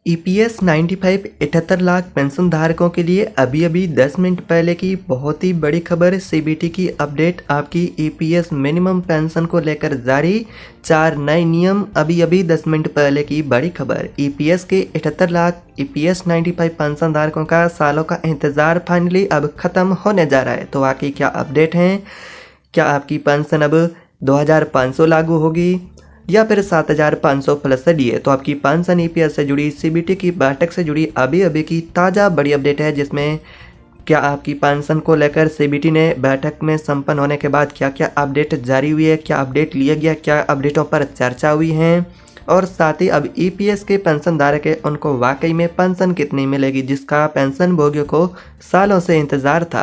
EPS 95 78 lakh pension धारकों के लिए अभी अभी 10 मिनट पहले की बहुत ही बड़ी खबर। सीबीटी की अपडेट आपकी ईपीएस मिनिमम पेंशन को लेकर जारी। 4 नए नियम अभी अभी 10 मिनट पहले की बड़ी खबर। ईपीएस के 78 लाख ईपीएस 95 पेंशन धारकों का सालों का इंतजार फाइनली अब खत्म होने जा रहा है। तो आखिर क्या अपडेट है? क्या आपकी पेंशन अब 2500 लागू होगी या फिर 7500 प्लस डीए? तो आपकी पेंशन ईपीएस से जुड़ी सीबीटी की बैठक से जुड़ी अभी अभी की ताज़ा बड़ी अपडेट है, जिसमें क्या आपकी पेंशन को लेकर सीबीटी ने बैठक में संपन्न होने के बाद क्या क्या अपडेट जारी हुई है, क्या अपडेट लिया गया, क्या अपडेटों पर चर्चा हुई है, और साथ ही अब ईपीएस के पेंशन धारक है उनको वाकई में पेंशन कितनी मिलेगी, जिसका पेंशन भोगियों को सालों से इंतज़ार था।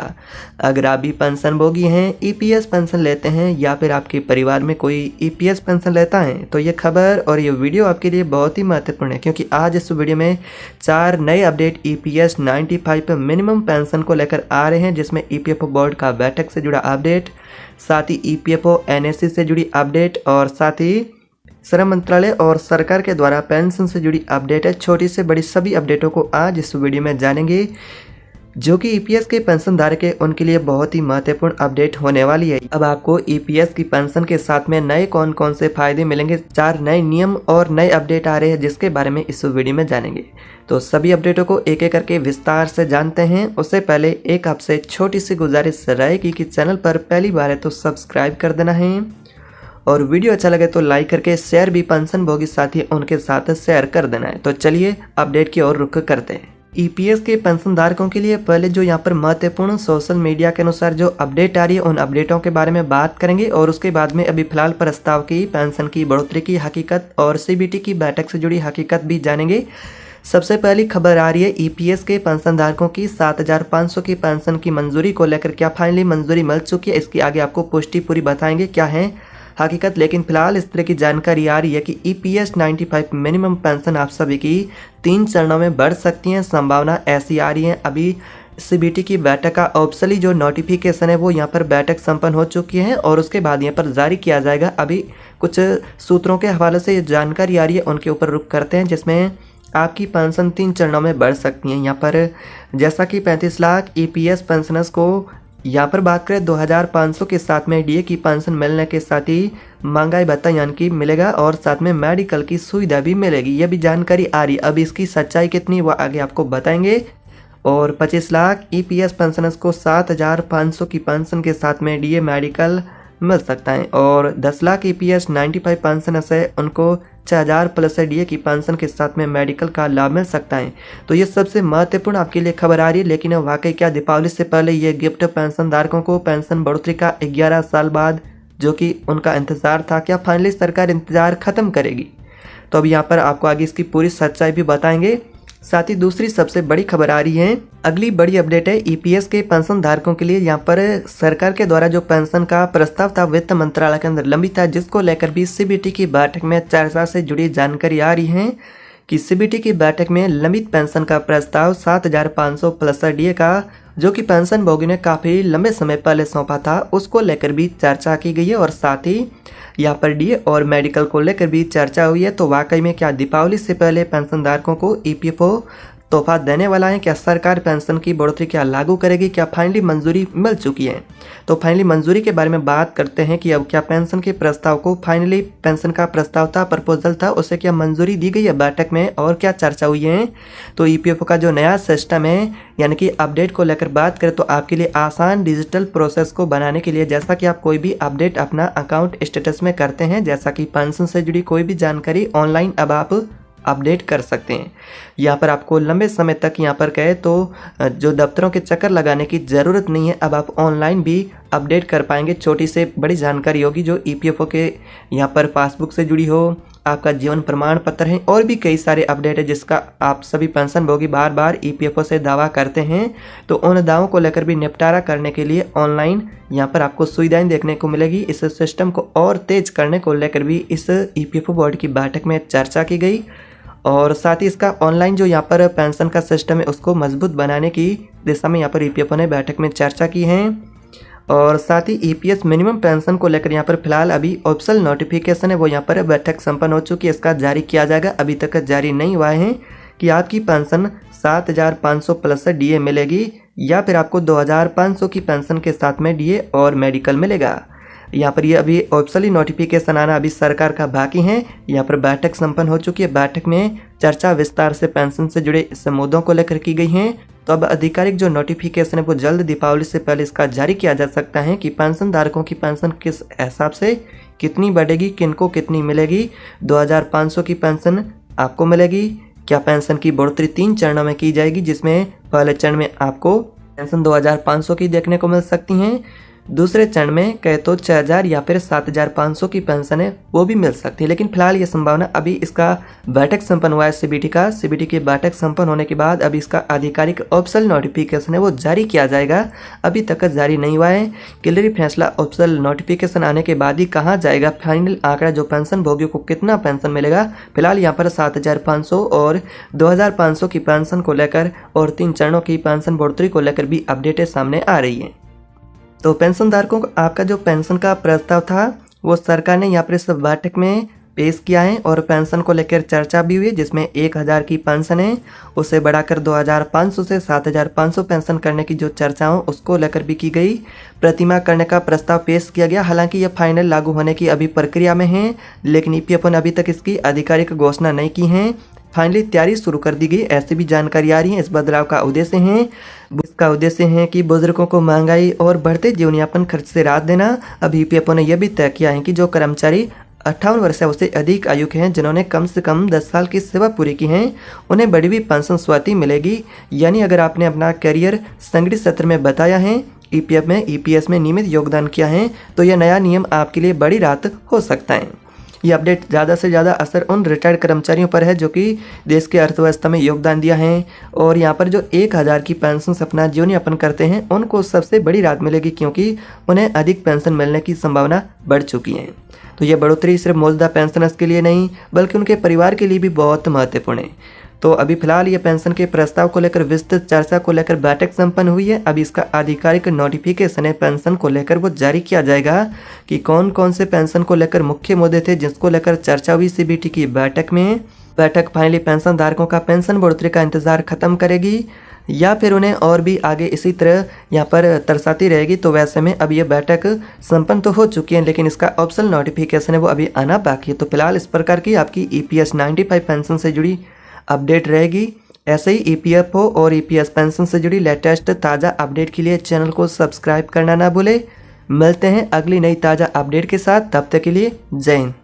अगर आप भी पेंशन भोगी हैं, ईपीएस पेंशन लेते हैं या फिर आपके परिवार में कोई ईपीएस पेंशन लेता है, तो ये खबर और ये वीडियो आपके लिए बहुत ही महत्वपूर्ण है, क्योंकि आज इस वीडियो में 4 नए अपडेट ईपीएस 95 मिनिमम पेंशन को लेकर आ रहे हैं, जिसमें ईपीएफओ बोर्ड का बैठक से जुड़ा अपडेट, साथ ही ईपीएफओ एनएससी से जुड़ी अपडेट, और साथ ही श्रम मंत्रालय और सरकार के द्वारा पेंशन से जुड़ी अपडेट है। छोटी से बड़ी सभी अपडेटों को आज इस वीडियो में जानेंगे, जो कि ईपीएस के पेंशन धारक है उनके लिए बहुत ही महत्वपूर्ण अपडेट होने वाली है। अब आपको ईपीएस की पेंशन के साथ में नए कौन कौन से फायदे मिलेंगे, 4 नए नियम और नए अपडेट आ रहे हैं, जिसके बारे में इस वीडियो में जानेंगे। तो सभी अपडेटों को एक एक करके विस्तार से जानते हैं। उससे पहले एक आपसे छोटी सी गुजारिश रहेगी कि चैनल पर पहली बार है तो सब्सक्राइब कर देना है, और वीडियो अच्छा लगे तो लाइक करके शेयर भी पेंशन भोगी साथी उनके साथ शेयर कर देना है। तो चलिए अपडेट की ओर रुख करते हैं। ईपीएस के पेंशन धारकों के लिए पहले जो यहाँ पर महत्वपूर्ण सोशल मीडिया के अनुसार जो अपडेट आ रही है उन अपडेटों के बारे में बात करेंगे, और उसके बाद में अभी फिलहाल प्रस्ताव की पेंशन की बढ़ोतरी की हकीकत और सीबीटी की बैठक से जुड़ी हकीकत भी जानेंगे। सबसे पहली खबर आ रही है ईपीएस के पेंशन धारकों की 7500 की पेंशन की मंजूरी को लेकर क्या फाइनली मंजूरी मिल चुकी है, इसकी आगे आपको पुष्टि पूरी बताएंगे क्या है हकीकत। लेकिन फिलहाल इस तरह की जानकारी आ रही है कि ईपीएस 95 मिनिमम पेंशन आप सभी की 3 चरणों में बढ़ सकती है। संभावना ऐसी आ रही है। अभी सीबीटी की बैठक का ऑफिशियली जो नोटिफिकेशन है वो यहाँ पर बैठक संपन्न हो चुकी है, और उसके बाद यहाँ पर जारी किया जाएगा। अभी कुछ सूत्रों के हवाले से जानकारी आ रही है, उनके ऊपर रुख करते हैं, जिसमें आपकी पेंशन 3 चरणों में बढ़ सकती है। यहाँ पर जैसा कि 35 लाख ईपीएस पेंशनर्स को यहाँ पर बात करें 2500 के साथ में डीए की पेंशन मिलने के साथ ही महंगाई भत्ता यानी कि मिलेगा, और साथ में मेडिकल की सुविधा भी मिलेगी। यह भी जानकारी आ रही है। अब इसकी सच्चाई कितनी वो आगे आपको बताएंगे। और 25 लाख ईपीएस पेंशनर्स को 7500 की पेंशन के साथ में डीए मेडिकल मिल सकता है, और 10 लाख ईपीएस 95 पेंशनर्स है उनको 6000 प्लस डीए की पेंशन के साथ में मेडिकल का लाभ मिल सकता है। तो ये सबसे महत्वपूर्ण आपके लिए खबर आ रही है। लेकिन वाकई क्या दीपावली से पहले ये गिफ्ट पेंशन धारकों को पेंशन बढ़ोतरी का 11 साल बाद जो कि उनका इंतजार था, क्या फाइनली सरकार इंतजार खत्म करेगी? तो अब यहाँ पर आपको आगे इसकी पूरी सच्चाई भी बताएंगे। साथ ही दूसरी सबसे बड़ी खबर आ रही है, अगली बड़ी अपडेट है ईपीएस के पेंशन धारकों के लिए। यहाँ पर सरकार के द्वारा जो पेंशन का प्रस्ताव था वित्त मंत्रालय के अंदर लंबित था, जिसको लेकर भी सीबीटी की बैठक में चर्चा से जुड़ी जानकारी आ रही है कि सीबीटी की बैठक में लंबित पेंशन का प्रस्ताव 7500 प्लस डीए का, जो कि पेंशन भोगी ने काफ़ी लंबे समय पहले सौंपा था, उसको लेकर भी चर्चा की गई है, और साथ ही यहाँ पर डीए और मेडिकल को लेकर भी चर्चा हुई है। तो वाकई में क्या दीपावली से पहले पेंशन धारकों को ईपीएफओ तोहफा देने वाला है? क्या सरकार पेंशन की बढ़ोतरी क्या लागू करेगी? क्या फाइनली मंजूरी मिल चुकी है? तो फाइनली मंजूरी के बारे में बात करते हैं कि अब क्या पेंशन के प्रस्ताव को फाइनली पेंशन का प्रस्ताव था, प्रपोजल था, उसे क्या मंजूरी दी गई है बैठक में, और क्या चर्चा हुई है? तो ईपीएफओ का जो नया सिस्टम है यानी कि अपडेट को लेकर बात करें तो आपके लिए आसान डिजिटल प्रोसेस को बनाने के लिए, जैसा कि आप कोई भी अपडेट अपना अकाउंट स्टेटस में करते हैं, जैसा कि पेंशन से जुड़ी कोई भी जानकारी ऑनलाइन अब आप अपडेट कर सकते हैं। यहाँ पर आपको लंबे समय तक यहाँ पर कहे तो जो दफ्तरों के चक्कर लगाने की ज़रूरत नहीं है। अब आप ऑनलाइन भी अपडेट कर पाएंगे। छोटी से बड़ी जानकारी होगी जो ईपीएफओ के यहाँ पर पासबुक से जुड़ी हो, आपका जीवन प्रमाण पत्र है, और भी कई सारे अपडेट है जिसका आप सभी पेंशन भोगी बार बार ईपीएफओ से दावा करते हैं। तो उन दावों को लेकर भी निपटारा करने के लिए ऑनलाइन यहाँ पर आपको सुविधाएं देखने को मिलेगी। इस सिस्टम को और तेज करने को लेकर भी इस ईपीएफओ बोर्ड की बैठक में चर्चा की गई, और साथ ही इसका ऑनलाइन जो यहाँ पर पेंशन का सिस्टम है उसको मजबूत बनाने की दिशा में यहाँ पर ईपीएफओ ने बैठक में चर्चा की है। और साथ ही ईपीएस मिनिमम पेंशन को लेकर यहाँ पर फिलहाल अभी ऑफिशियल नोटिफिकेशन है वो यहाँ पर बैठक संपन्न हो चुकी है, इसका जारी किया जाएगा। अभी तक जारी नहीं हुआ है कि आपकी पेंशन 7,500 प्लस डीए मिलेगी या फिर आपको 2,500 की पेंशन के साथ में डीए और मेडिकल मिलेगा। यहाँ पर ये अभी ऑफिशियली नोटिफिकेशन आना अभी सरकार का बाकी है। यहाँ पर बैठक संपन्न हो चुकी है। बैठक में चर्चा विस्तार से पेंशन से जुड़े इस मुद्दों को लेकर की गई है। तो अब आधिकारिक जो नोटिफिकेशन है वो जल्द दीपावली से पहले इसका जारी किया जा सकता है कि पेंशन धारकों की पेंशन किस हिसाब से कितनी बढ़ेगी, किनको कितनी मिलेगी। 2,500 की पेंशन आपको मिलेगी। क्या पेंशन की बढ़ोतरी 3 चरणों में की जाएगी, जिसमें पहले चरण में आपको पेंशन 2,500 की देखने को मिल सकती हैं। दूसरे चरण में कहे तो 6,000 या फिर 7,500 की पेंशन है वो भी मिल सकती है। लेकिन फिलहाल ये संभावना अभी इसका बैठक संपन्न हुआ है सीबीटी का। सीबीटी की बैठक संपन्न होने के बाद अभी इसका आधिकारिक ऑफिशियल नोटिफिकेशन है वो जारी किया जाएगा। अभी तक जारी नहीं हुआ है। क्लियर फैसला ऑफिशियल नोटिफिकेशन आने के बाद ही कहाँ जाएगा फाइनल आंकड़ा, जो पेंशन भोगियों को कितना पेंशन मिलेगा। फिलहाल यहाँ पर 7,500 और 2,500 की पेंशन को लेकर और 3 चरणों की पेंशन बढ़ोतरी को लेकर भी अपडेटें सामने आ रही है। तो पेंशन धारकों को आपका जो पेंशन का प्रस्ताव था वो सरकार ने यहाँ पर इस बैठक में पेश किया है और पेंशन को लेकर चर्चा भी हुई, जिसमें 1,000 की पेंशन है उसे बढ़ाकर 2,500 से 7,500 पेंशन करने की जो चर्चा हो उसको लेकर भी की गई। प्रतिमाह करने का प्रस्ताव पेश किया गया। हालांकि यह फाइनल लागू होने की अभी प्रक्रिया में है, लेकिन ईपीएफओ ने अभी तक इसकी आधिकारिक घोषणा नहीं की है। फाइनली तैयारी शुरू कर दी गई, ऐसी भी जानकारी आ रही है। इस बदलाव का उद्देश्य है कि बुजुर्गों को महंगाई और बढ़ते जीवन यापन खर्च से राहत देना। अब ईपीएफओ ने यह भी तय किया है कि जो कर्मचारी 58 वर्ष या उससे अधिक आयु के हैं, जिन्होंने कम से कम 10 साल की सेवा पूरी की है, उन्हें बढ़ी हुई पेंशन स्वतः मिलेगी। यानी अगर आपने अपना करियर संगठित क्षेत्र में बताया है, ईपीएफ में ईपीएस में नियमित योगदान किया है, तो यह नया नियम आपके लिए बड़ी राहत हो सकता है। ये अपडेट ज़्यादा से ज़्यादा असर उन रिटायर्ड कर्मचारियों पर है जो कि देश के अर्थव्यवस्था में योगदान दिया है, और यहाँ पर जो 1,000 की पेंशन से अपना जीवन यापन करते हैं उनको सबसे बड़ी राहत मिलेगी, क्योंकि उन्हें अधिक पेंशन मिलने की संभावना बढ़ चुकी है। तो ये बढ़ोतरी सिर्फ मौजूदा पेंशनर्स के लिए नहीं बल्कि उनके परिवार के लिए भी बहुत महत्वपूर्ण है। तो अभी फिलहाल ये पेंशन के प्रस्ताव को लेकर विस्तृत चर्चा को लेकर बैठक संपन्न हुई है। अभी इसका आधिकारिक नोटिफिकेशन है पेंशन को लेकर वो जारी किया जाएगा कि कौन कौन से पेंशन को लेकर मुख्य मुद्दे थे जिसको लेकर चर्चा हुई सीबीटी की बैठक में। बैठक फाइनली पेंशन धारकों का पेंशन बढ़ोतरी का इंतजार खत्म करेगी या फिर उन्हें और भी आगे इसी तरह यहाँ पर तरसाती रहेगी। तो वैसे में अब ये बैठक संपन्न तो हो चुकी है, लेकिन इसका ऑफिशियल नोटिफिकेशन है वो अभी आना बाकी है। तो फिलहाल इस प्रकार की आपकी EPS 95 पेंशन से जुड़ी अपडेट रहेगी। ऐसे ही EPFO और EPS पेंशन से जुड़ी लेटेस्ट ताज़ा अपडेट के लिए चैनल को सब्सक्राइब करना ना भूले। मिलते हैं अगली नई ताज़ा अपडेट के साथ, तब तक के लिए जय हिंद।